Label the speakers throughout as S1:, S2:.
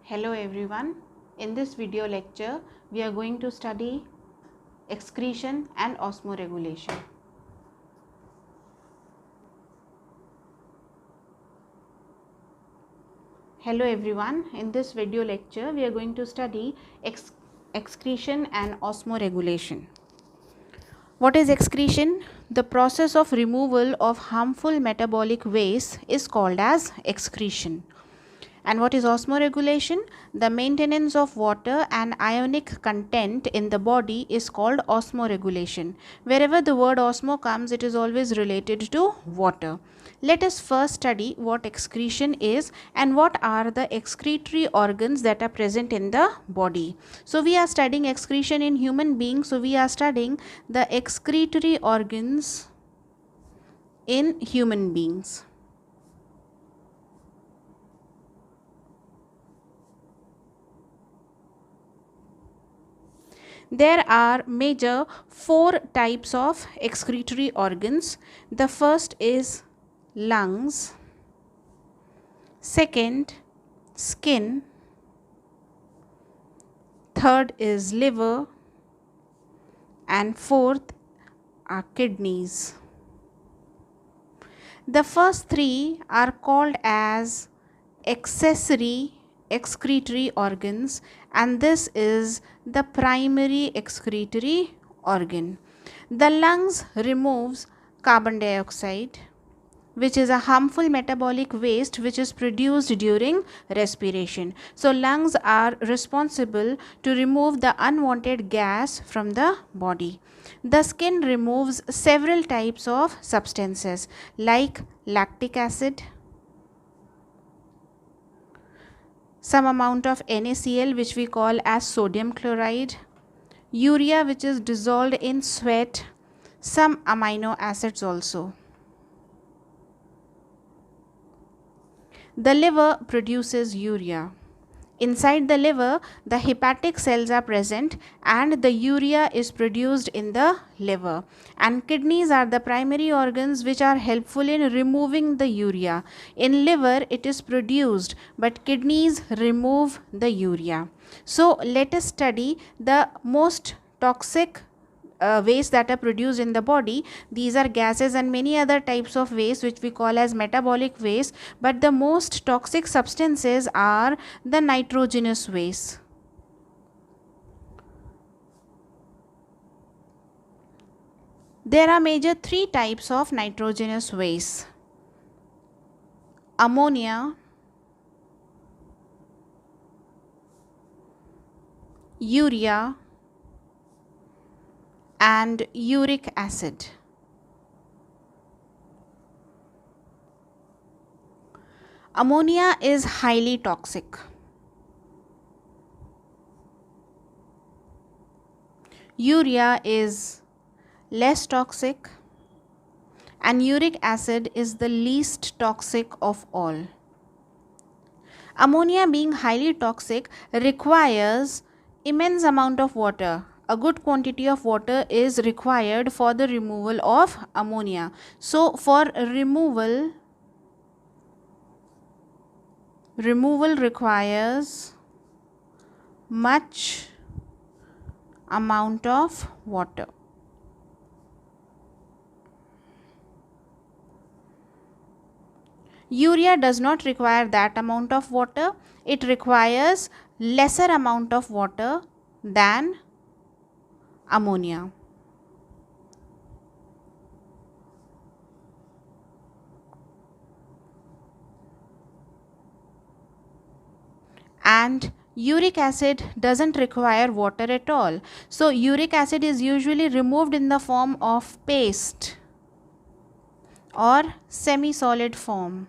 S1: Hello everyone. In this video lecture, we are going to study excretion and osmoregulation. Hello everyone. In this video lecture, we are going to study excretion and osmoregulation. What is excretion? The process of removal of harmful metabolic waste is called as excretion. And what is osmoregulation? The maintenance of water and ionic content in the body is called osmoregulation. Wherever the word osmo comes, it is always related to water. Let us first study what excretion is and what are the excretory organs that are present in the body. So we are studying excretion in human beings. So we are studying the excretory organs in human beings. There are major 4 types of excretory organs. The first is lungs, second skin, third is liver, and fourth are kidneys. The first 3 are called as accessory excretory organs, and this is the primary excretory organ. The lungs removes carbon dioxide, which is a harmful metabolic waste which is produced during respiration. So lungs are responsible to remove the unwanted gas from the body. The skin removes several types of substances like lactic acid, some amount of NaCl which we call as sodium chloride, urea which is dissolved in sweat, some amino acids also. The liver produces urea. Inside the liver, the hepatic cells are present and the urea is produced in the liver. And kidneys are the primary organs which are helpful in removing the urea. In liver, it is produced, but kidneys remove the urea. So let us study the most toxic waste that are produced in the body. These are gases and many other types of waste which we call as metabolic waste, but the most toxic substances are the nitrogenous waste. There are major 3 types of nitrogenous waste: ammonia, urea, and uric acid. Ammonia is highly toxic. Urea is less toxic, and uric acid is the least toxic of all. Ammonia, being highly toxic, requires immense amount of water. A good quantity of water is required for the removal of ammonia. So for removal requires much amount of water. Urea does not require that amount of water. It requires lesser amount of water than ammonia. And uric acid doesn't require water at all. So uric acid is usually removed in the form of paste or semi-solid form.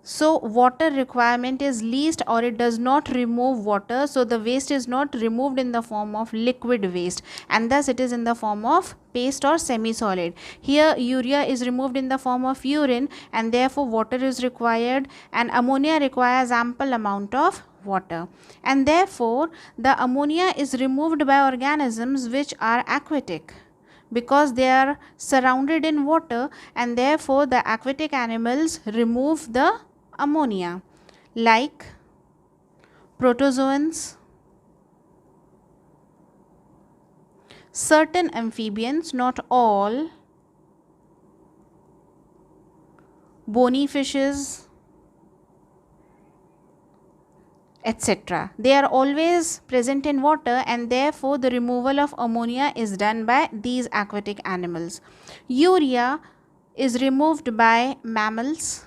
S1: So water requirement is least, or it does not remove water. So the waste is not removed in the form of liquid waste, and thus it is in the form of paste or semi-solid. Here urea is removed in the form of urine, and therefore water is required, and ammonia requires ample amount of water, and therefore the ammonia is removed by organisms which are aquatic, because they are surrounded in water, and therefore the aquatic animals remove the ammonia, like protozoans, certain amphibians, not all, bony fishes, etc. They are always present in water, and therefore the removal of ammonia is done by these aquatic animals. Urea is removed by mammals.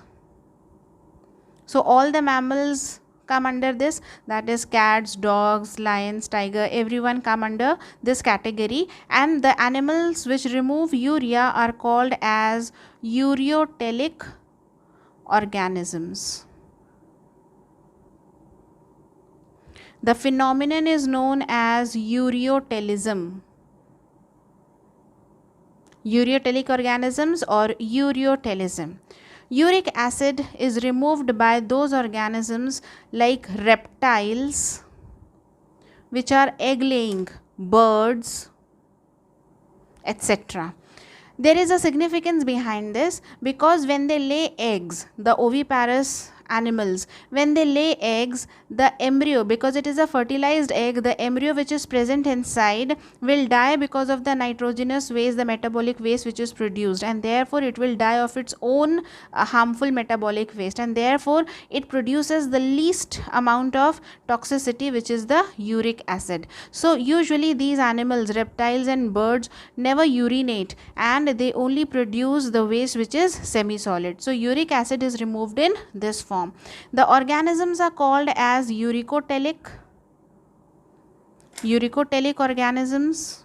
S1: So all the mammals come under this, that is cats, dogs, lions, tiger, everyone come under this category, and the animals which remove urea are called as ureotelic organisms. The phenomenon is known as ureotelism. Ureotelic organisms or ureotelism. Uric acid is removed by those organisms like reptiles, which are egg laying birds, etc. There is a significance behind this, because when they lay eggs, the oviparous animals, when they lay eggs, the embryo, because it is a fertilized egg, the embryo which is present inside will die because of the nitrogenous waste, the metabolic waste which is produced, and therefore it will die of its own harmful metabolic waste, and therefore it produces the least amount of toxicity, which is the uric acid. So usually these animals, reptiles and birds, never urinate, and they only produce the waste which is semi-solid. So uric acid is removed in this form. The organisms are called as uricotelic organisms,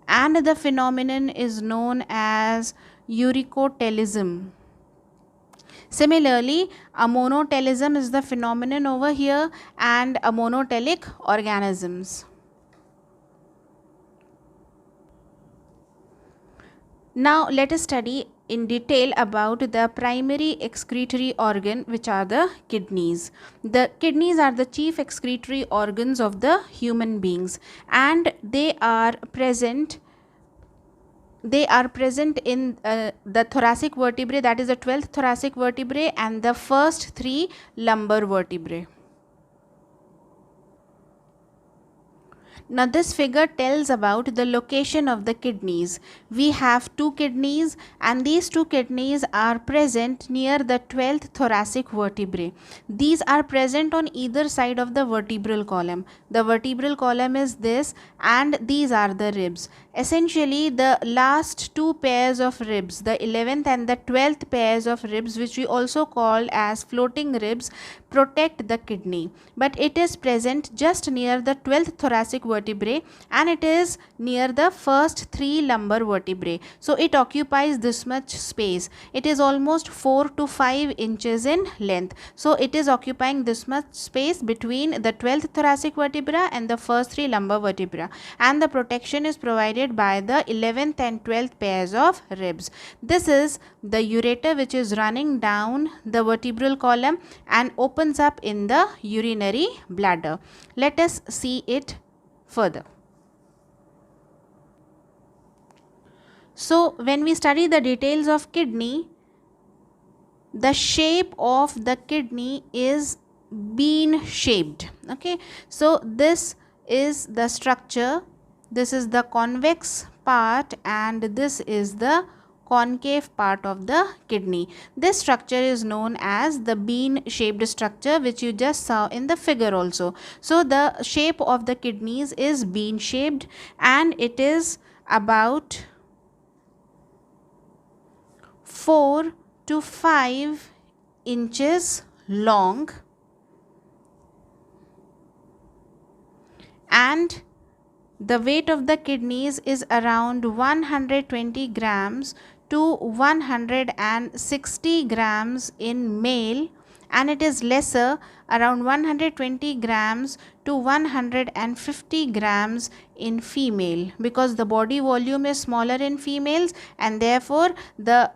S1: and the phenomenon is known as ureotelism. Similarly, ammonotelism is the phenomenon over here, and ammonotelic organisms. Now let us study in detail about the primary excretory organ, which are the kidneys. The kidneys are the chief excretory organs of the human beings, and they are present in the thoracic vertebrae, that is the 12th thoracic vertebrae and the first 3 lumbar vertebrae. Now this figure tells about the location of the kidneys. We have 2 kidneys, and these 2 kidneys are present near the 12th thoracic vertebrae. These are present on either side of the vertebral column. The vertebral column is this, and these are the ribs. Essentially the last 2 pairs of ribs, the 11th and the 12th pairs of ribs, which we also call as floating ribs, protect the kidney, but it is present just near the 12th thoracic vertebrae, and it is near the first 3 lumbar vertebrae. So it occupies this much space. It is almost 4 to 5 inches in length. So it is occupying this much space between the 12th thoracic vertebra and the first 3 lumbar vertebra, and the protection is provided by the 11th and 12th pairs of ribs. This is the ureter, which is running down the vertebral column and opens up in the urinary bladder. Let us see it further. So when we study the details of kidney, the shape of the kidney is bean shaped. Okay, so this is the structure. This is the convex part, and this is the concave part of the kidney. This structure is known as the bean shaped structure, which you just saw in the figure also. So the shape of the kidneys is bean shaped, and it is about 4 to 5 inches long, and the weight of the kidneys is around 120 grams to 160 grams in male, and it is lesser, around 120 grams to 150 grams in female, because the body volume is smaller in females, and therefore the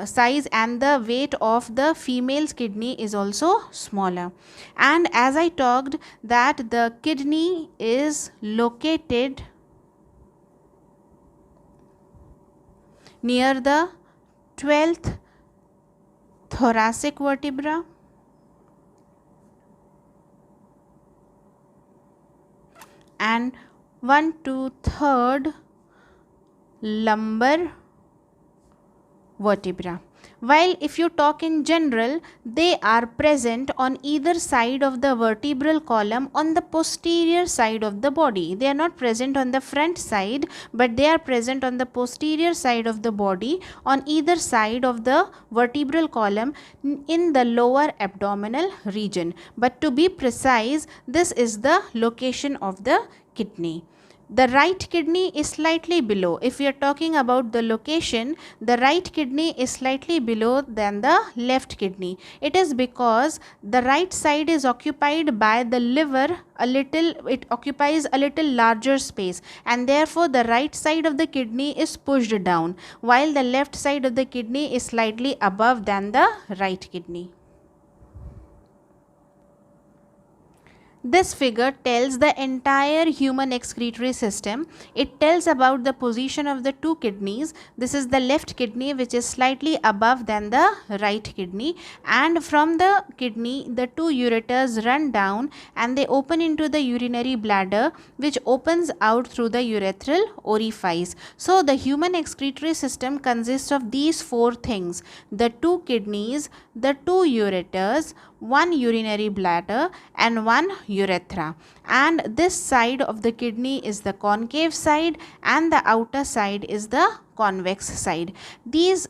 S1: size and the weight of the female's kidney is also smaller. And as I talked that the kidney is located near the 12th thoracic vertebra, and 1/3 lumbar vertebra. While if you talk in general, they are present on either side of the vertebral column on the posterior side of the body. They are not present on the front side, but they are present on the posterior side of the body on either side of the vertebral column in the lower abdominal region. But to be precise, this is the location of the kidney. The right kidney is slightly below. If we are talking about the location, the right kidney is slightly below than the left kidney. It is because the right side is occupied by the liver a little, it occupies a little larger space, and therefore the right side of the kidney is pushed down, while the left side of the kidney is slightly above than the right kidney. This figure tells the entire human excretory system. It tells about the position of the two kidneys. This is the left kidney, which is slightly above than the right kidney, and from the kidney the two ureters run down and they open into the urinary bladder, which opens out through the urethral orifice. So the human excretory system consists of these four things: the two kidneys, the two ureters, one urinary bladder, and one urethra. And this side of the kidney is the concave side and the outer side is the convex side. These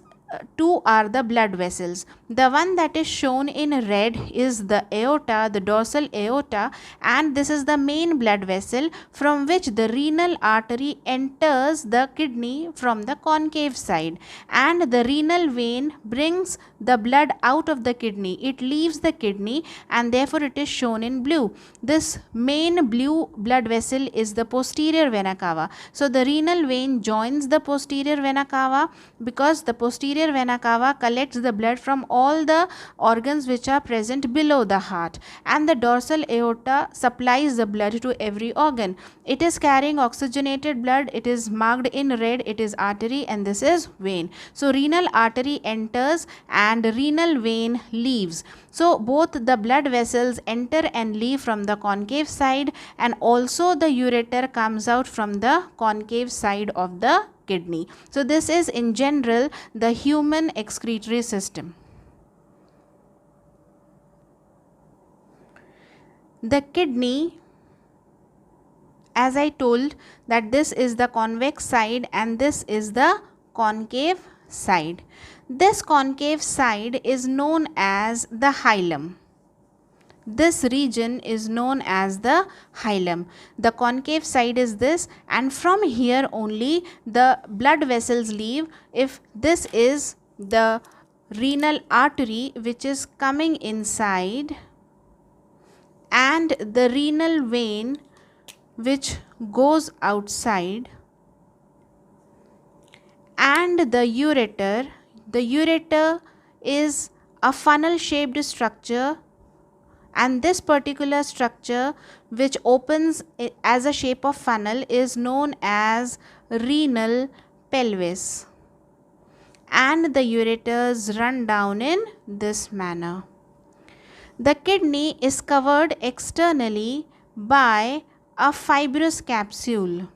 S1: two are the blood vessels. The one that is shown in red is the aorta, the dorsal aorta, and this is the main blood vessel from which the renal artery enters the kidney from the concave side, and the renal vein brings the blood out of the kidney. It leaves the kidney and therefore it is shown in blue. This main blue blood vessel is the posterior vena cava. So the renal vein joins the posterior vena cava because the posterior vena cava collects the blood from all the organs which are present below the heart, and the dorsal aorta supplies the blood to every organ. It is carrying oxygenated blood. It is marked in red. It is artery and this is vein. So renal artery enters and renal vein leaves. So both the blood vessels enter and leave from the concave side, and also the ureter comes out from the concave side of the kidney. So this is in general the human excretory system. The kidney, as I told, that this is the convex side and this is the concave side. This concave side is known as the hilum. This region is known as the hilum. The concave side is this, and from here only the blood vessels leave. If this is the renal artery which is coming inside, and the renal vein which goes outside, and the ureter is a funnel shaped structure, and this particular structure which opens as a shape of funnel is known as renal pelvis, and the ureters run down in this manner. The kidney is covered externally by a fibrous capsule.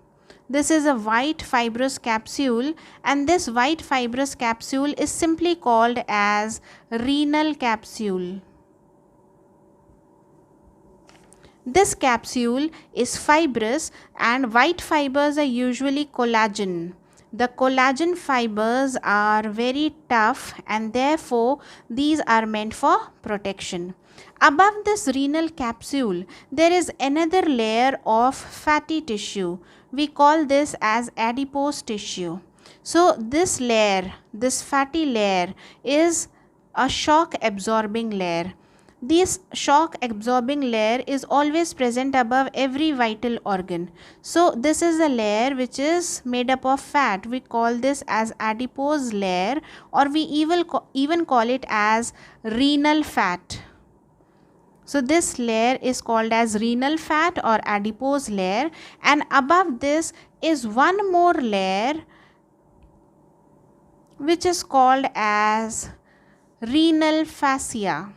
S1: This is a white fibrous capsule, and this white fibrous capsule is simply called as renal capsule. This capsule is fibrous, and white fibers are usually collagen. The collagen fibers are very tough and therefore these are meant for protection. Above this renal capsule, there is another layer of fatty tissue. We call this as adipose tissue. So this layer, this fatty layer, is a shock absorbing layer. This shock absorbing layer is always present above every vital organ. So this is a layer which is made up of fat. We call this as adipose layer, or we even call it as renal fat. So this layer is called as renal fat or adipose layer, and above this is one more layer which is called as renal fascia.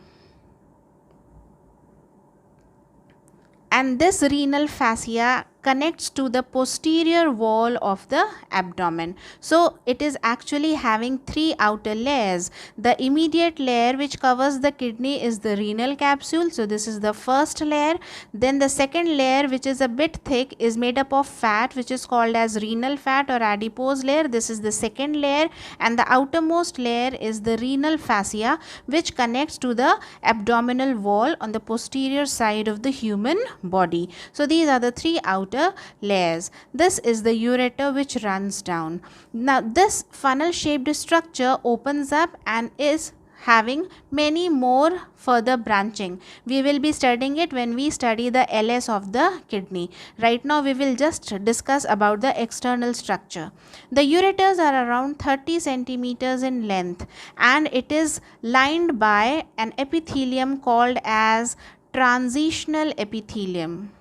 S1: And this renal fascia connects to the posterior wall of the abdomen. So it is actually having three outer layers. The immediate layer which covers the kidney is the renal capsule. So this is the first layer. Then the second layer, which is a bit thick, is made up of fat, which is called as renal fat or adipose layer. This is the second layer, and the outermost layer is the renal fascia, which connects to the abdominal wall on the posterior side of the human body. So these are the three outer layers. This is the ureter which runs down. Now this funnel shaped structure opens up and is having many more further branching. We will be studying it when we study the LS of the kidney. Right now we will just discuss about the external structure. The ureters are around 30 centimeters in length, and it is lined by an epithelium called as transitional epithelium.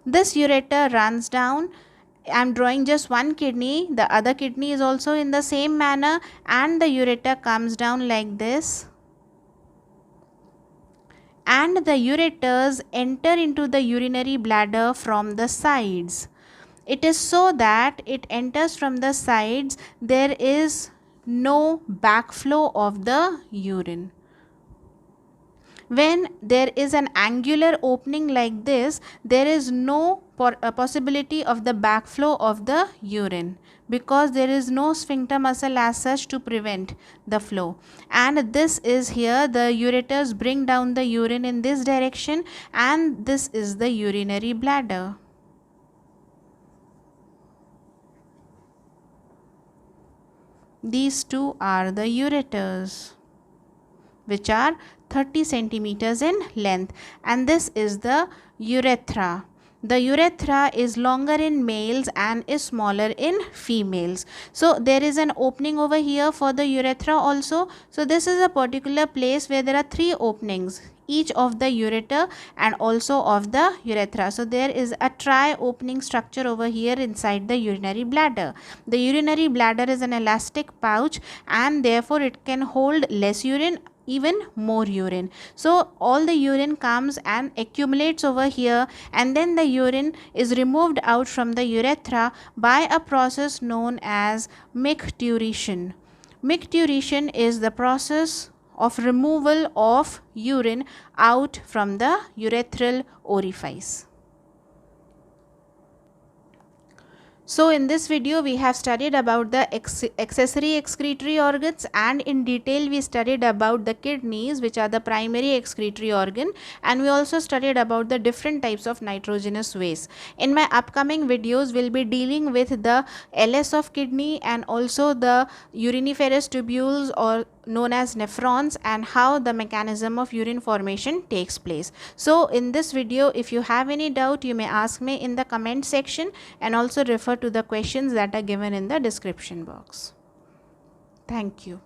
S1: This ureter runs down. I am drawing just one kidney. The other kidney is also in the same manner, and the ureter comes down like this. And the ureters enter into the urinary bladder from the sides. It is so that it enters from the sides. There is no backflow of the urine. When there is an angular opening like this, there is no possibility of the backflow of the urine, because there is no sphincter muscle as such to prevent the flow. And this is here, the ureters bring down the urine in this direction, and this is the urinary bladder. These two are the ureters, which are 30 centimeters in length, and this is the urethra. The urethra is longer in males and is smaller in females. So there is an opening over here for the urethra also. So this is a particular place where there are three openings, each of the ureter and also of the urethra. So there is a tri-opening structure over here inside the urinary bladder. The urinary bladder is an elastic pouch, and therefore it can hold less urine, even more urine. So all the urine comes and accumulates over here, and then the urine is removed out from the urethra by a process known as micturition. Micturition is the process of removal of urine out from the urethral orifice. So in this video we have studied about the accessory excretory organs, and in detail we studied about the kidneys, which are the primary excretory organ, and we also studied about the different types of nitrogenous waste. In my upcoming videos we will be dealing with the LS of kidney and also the uriniferous tubules, or known as nephrons, and how the mechanism of urine formation takes place. So in this video, if you have any doubt, you may ask me in the comment section, and also refer to the questions that are given in the description box. Thank you.